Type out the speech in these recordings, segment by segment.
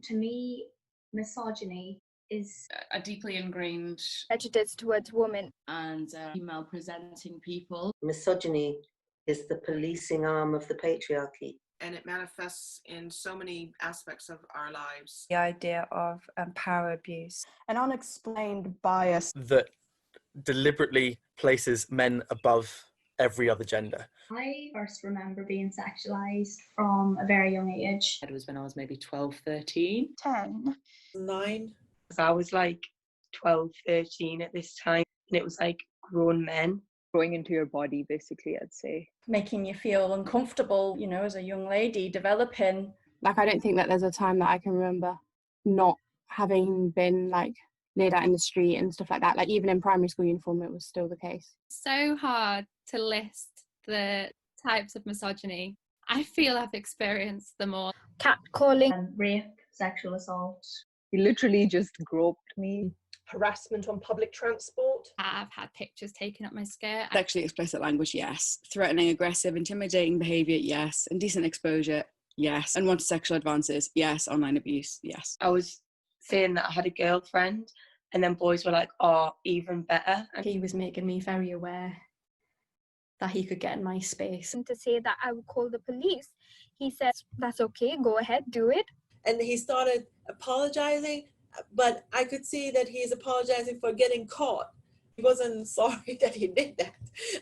To me, misogyny is a deeply ingrained prejudice towards women and female presenting people. Misogyny is the policing arm of the patriarchy. And it manifests in so many aspects of our lives. The idea of power abuse. An unexplained bias that deliberately places men above every other gender. I first remember being sexualised from a very young age. It was when I was maybe 12, 13. 10. 9. I was like 12, 13 at this time, and it was like grown men. Growing into your body, basically, I'd say. Making you feel uncomfortable, you know, as a young lady, developing. Like, I don't think that there's a time that I can remember not having been, like, laid out in the street and stuff like that. Like, even in primary school uniform, it was still the case. So hard to list the types of misogyny. I feel I've experienced them all. Catcalling. Rape, sexual assault. He literally just groped me. Harassment on public transport. I've had pictures taken up my skirt. Sexually explicit language, yes. Threatening, aggressive, intimidating behaviour, yes. Indecent exposure, yes. Unwanted sexual advances, yes. Online abuse, yes. I was saying that I had a girlfriend, and then boys were like, oh, even better. And he was making me very aware that he could get in my space. And to say that I would call the police, he said, that's okay, go ahead, do it. And he started apologising, but I could see that he's apologising for getting caught. He wasn't sorry that he did that.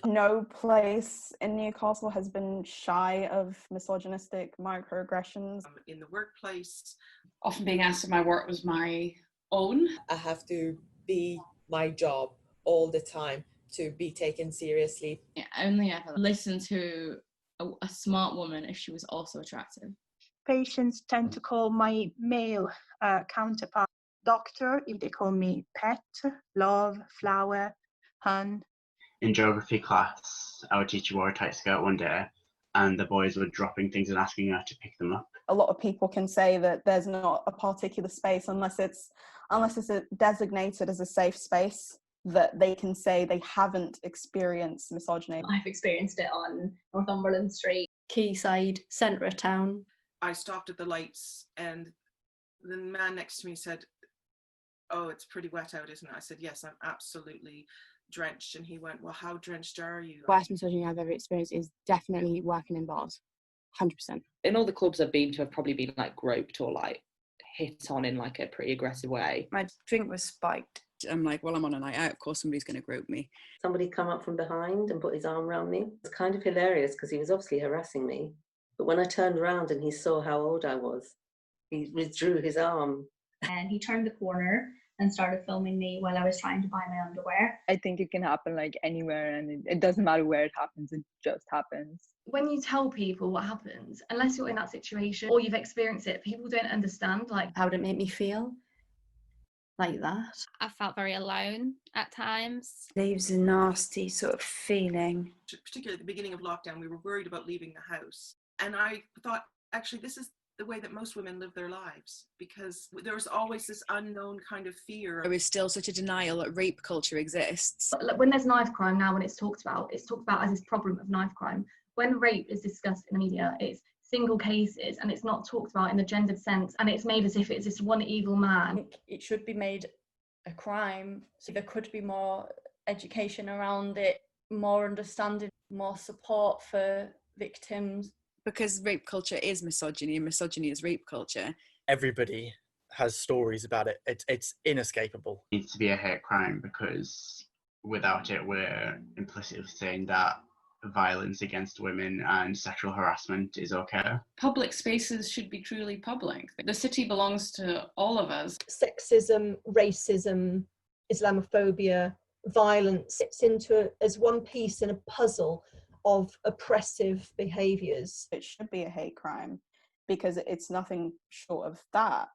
No place in Newcastle has been shy of misogynistic microaggressions. In the workplace. Often being asked if my work was my own. I have to be my job all the time to be taken seriously. Yeah, only ever listen to a smart woman if she was also attractive. Patients tend to call my male counterpart doctor if they call me pet, love, flower, hun. In geography class, our teacher wore a tight skirt one day and the boys were dropping things and asking her to pick them up. A lot of people can say that there's not a particular space unless it's designated as a safe space that they can say they haven't experienced misogyny. I've experienced it on Northumberland Street. Quayside, centre of town. I stopped at the lights and the man next to me said, oh, it's pretty wet out, isn't it? I said, yes, I'm absolutely drenched. And he went, well, how drenched are you? Worst misogyny I've ever experienced is definitely working in bars. 100%. In all the clubs I've been to, I've probably been like groped or like hit on in like a pretty aggressive way. My drink was spiked. I'm like, well, I'm on a night out, of course somebody's going to grope me. Somebody come up from behind and put his arm around me. It's kind of hilarious because he was obviously harassing me. But when I turned around and he saw how old I was, he withdrew his arm. And he turned the corner and started filming me while I was trying to buy my underwear. I think it can happen like anywhere, and it doesn't matter where it happens, it just happens. When you tell people what happens, unless you're in that situation or you've experienced it, people don't understand. Like, how did it make me feel? Like that. I felt very alone at times. Leaves a nasty sort of feeling. Particularly at the beginning of lockdown, we were worried about leaving the house. And I thought, actually, this is the way that most women live their lives, because there was always this unknown kind of fear. There is still such a denial that rape culture exists. When there's knife crime now, when it's talked about as this problem of knife crime. When rape is discussed in the media, it's single cases and it's not talked about in the gendered sense, and it's made as if it's this one evil man. It should be made a crime, so there could be more education around it, more understanding, more support for victims. Because rape culture is misogyny and misogyny is rape culture. Everybody has stories about it. It's inescapable. It needs to be a hate crime because without it, we're implicitly saying that violence against women and sexual harassment is okay. Public spaces should be truly public. The city belongs to all of us. Sexism, racism, Islamophobia, violence fits into as one piece in a puzzle of oppressive behaviours. It should be a hate crime because it's nothing short of that.